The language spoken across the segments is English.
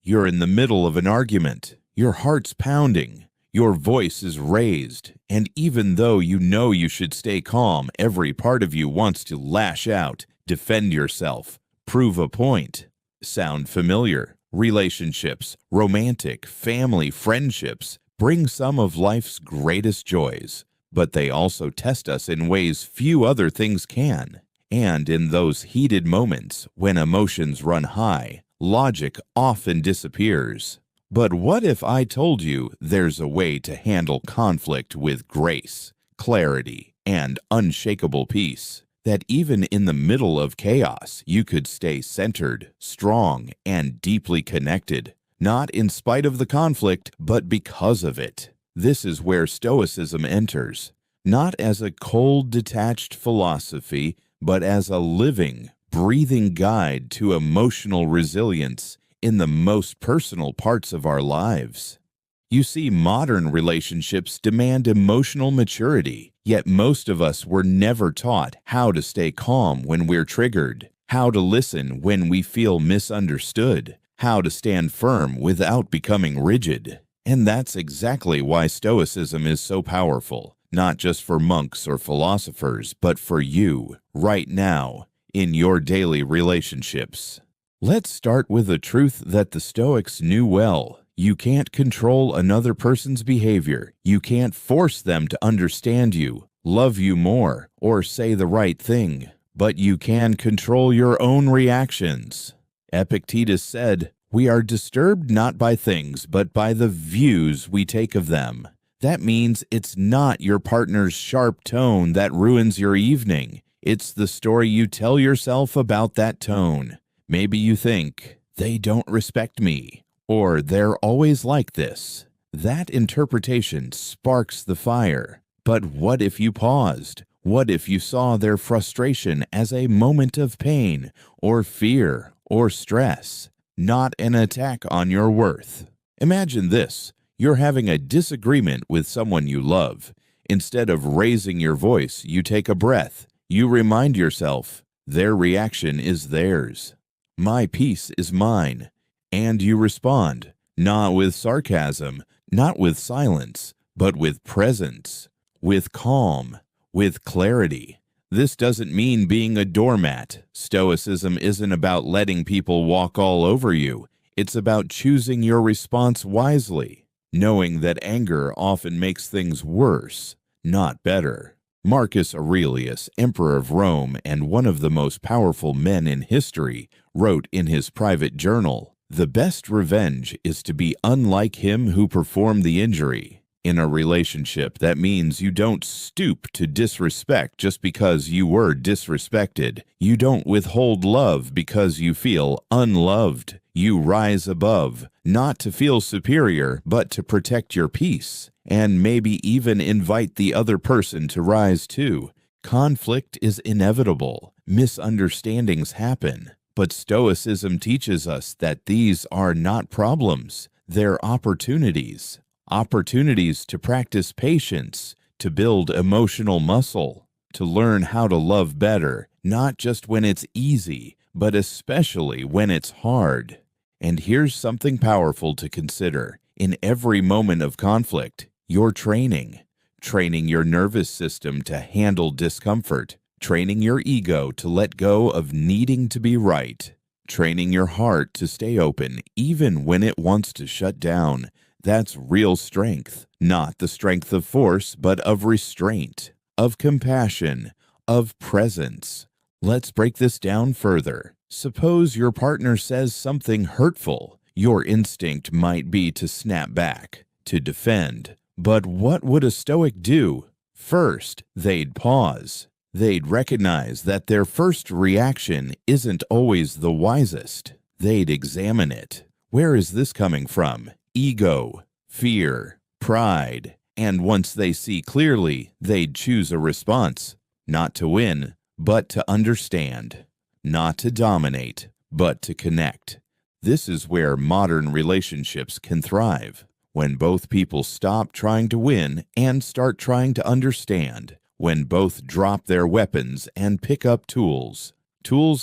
You're in the middle of an argument. Your heart's pounding. Your voice is raised. And even though you know you should stay calm, every part of you wants to lash out, defend yourself, prove a point. Sound familiar? Relationships, romantic, family, friendships bring some of life's greatest joys, but they also test us in ways few other things can. And in those heated moments, when emotions run high, logic often disappears. But what if I told you there's a way to handle conflict with grace, clarity, and unshakable peace? That even in the middle of chaos, you could stay centered, strong, and deeply connected, not in spite of the conflict, but because of it. This is where Stoicism enters, not as a cold, detached philosophy, but as a living, breathing guide to emotional resilience in the most personal parts of our lives. You see, modern relationships demand emotional maturity, yet most of us were never taught how to stay calm when we're triggered, how to listen when we feel misunderstood, how to stand firm without becoming rigid. And that's exactly why Stoicism is so powerful, not just for monks or philosophers, but for you, right now, in your daily relationships. Let's start with a truth that the Stoics knew well. You can't control another person's behavior. You can't force them to understand you, love you more, or say the right thing. But you can control your own reactions. Epictetus said, "We are disturbed not by things, but by the views we take of them." That means it's not your partner's sharp tone that ruins your evening. It's the story you tell yourself about that tone. Maybe you think, "They don't respect me," or "They're always like this." That interpretation sparks the fire. But what if you paused? What if you saw their frustration as a moment of pain, or fear, or stress, not an attack on your worth? Imagine this. You're having a disagreement with someone you love. Instead of raising your voice, you take a breath. You remind yourself, their reaction is theirs. My peace is mine. And you respond, not with sarcasm, not with silence, but with presence, with calm, with clarity. This doesn't mean being a doormat. Stoicism isn't about letting people walk all over you. It's about choosing your response wisely, knowing that anger often makes things worse, not better. Marcus Aurelius, Emperor of Rome and one of the most powerful men in history, wrote in his private journal, "The best revenge is to be unlike him who performed the injury." In a relationship, that means you don't stoop to disrespect just because you were disrespected. You don't withhold love because you feel unloved. You rise above, not to feel superior, but to protect your peace, and maybe even invite the other person to rise too. Conflict is inevitable. Misunderstandings happen. But Stoicism teaches us that these are not problems. They're opportunities. Opportunities to practice patience, to build emotional muscle, to learn how to love better, not just when it's easy, but especially when it's hard. And here's something powerful to consider. In every moment of conflict, you're training your nervous system to handle discomfort, training your ego to let go of needing to be right, training your heart to stay open even when it wants to shut down. That's real strength, not the strength of force, but of restraint, of compassion, of presence. Let's break this down further. Suppose your partner says something hurtful. Your instinct might be to snap back, to defend. But what would a Stoic do? First, they'd pause. They'd recognize that their first reaction isn't always the wisest. They'd examine it. Where is this coming from? Ego, fear, pride, and once they see clearly, they'd choose a response, not to win, but to understand, not to dominate, but to connect. This is where modern relationships can thrive, when both people stop trying to win and start trying to understand, when both drop their weapons and pick up tools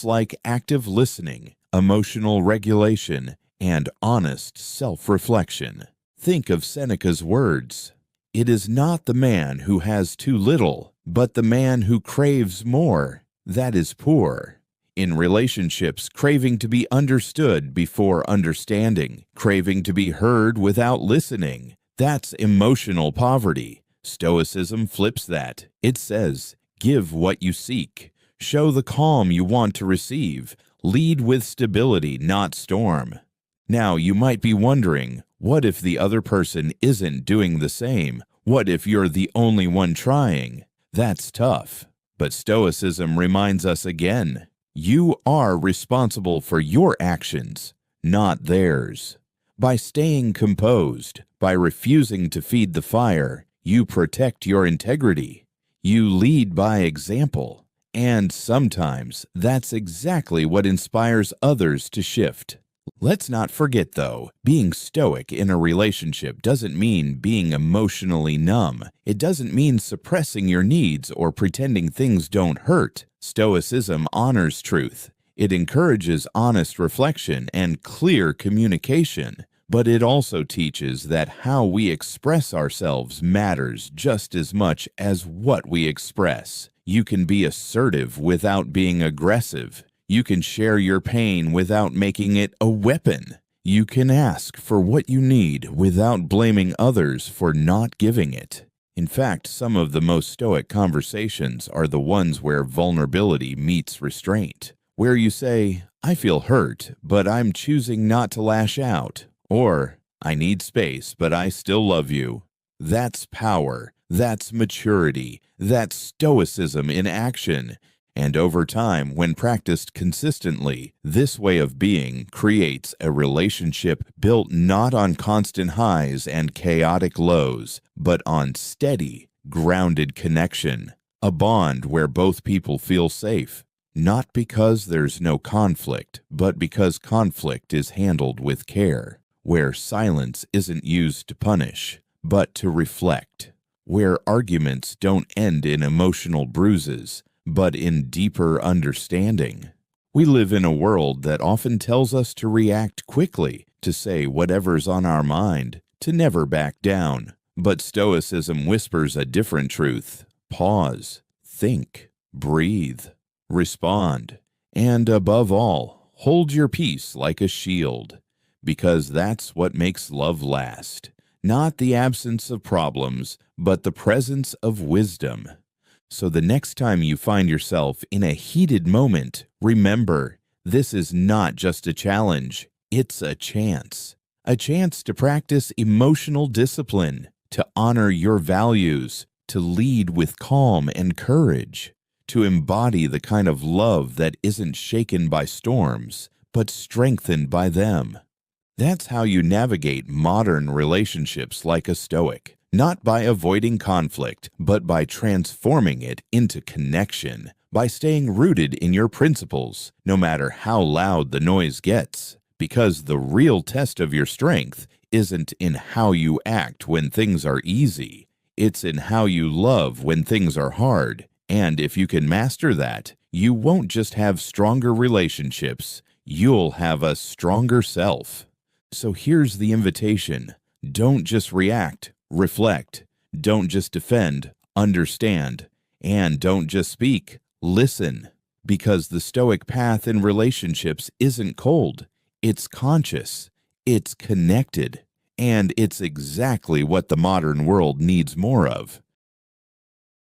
like active listening, emotional regulation, and honest self-reflection. Think of Seneca's words. It is not the man who has too little, but the man who craves more, that is poor. In relationships, craving to be understood before understanding, craving to be heard without listening, that's emotional poverty. Stoicism flips that. It says, give what you seek. Show the calm you want to receive. Lead with stability, not storm. Now, you might be wondering, what if the other person isn't doing the same? What if you're the only one trying? That's tough. But Stoicism reminds us again, you are responsible for your actions, not theirs. By staying composed, by refusing to feed the fire, you protect your integrity. You lead by example. And sometimes that's exactly what inspires others to shift. Let's not forget, though, being stoic in a relationship doesn't mean being emotionally numb. It doesn't mean suppressing your needs or pretending things don't hurt. Stoicism honors truth. It encourages honest reflection and clear communication. But it also teaches that how we express ourselves matters just as much as what we express. You can be assertive without being aggressive. You can share your pain without making it a weapon. You can ask for what you need without blaming others for not giving it. In fact, some of the most stoic conversations are the ones where vulnerability meets restraint, where you say, I feel hurt, but I'm choosing not to lash out. Or, I need space, but I still love you. That's power. That's maturity. That's stoicism in action. And over time, when practiced consistently, this way of being creates a relationship built not on constant highs and chaotic lows, but on steady, grounded connection. A bond where both people feel safe. Not because there's no conflict, but because conflict is handled with care. Where silence isn't used to punish, but to reflect. Where arguments don't end in emotional bruises, but in deeper understanding. We live in a world that often tells us to react quickly, to say whatever's on our mind, to never back down. But Stoicism whispers a different truth. Pause, think, breathe, respond, and above all, hold your peace like a shield. Because that's what makes love last. Not the absence of problems, but the presence of wisdom. So the next time you find yourself in a heated moment, remember, this is not just a challenge, it's a chance. A chance to practice emotional discipline, to honor your values, to lead with calm and courage, to embody the kind of love that isn't shaken by storms, but strengthened by them. That's how you navigate modern relationships like a Stoic, not by avoiding conflict, but by transforming it into connection, by staying rooted in your principles, no matter how loud the noise gets. Because the real test of your strength isn't in how you act when things are easy. It's in how you love when things are hard. And if you can master that, you won't just have stronger relationships, you'll have a stronger self. So here's the invitation. Don't just react, reflect. Don't just defend, understand. And don't just speak, listen. Because the Stoic path in relationships isn't cold. It's conscious. It's connected. And it's exactly what the modern world needs more of.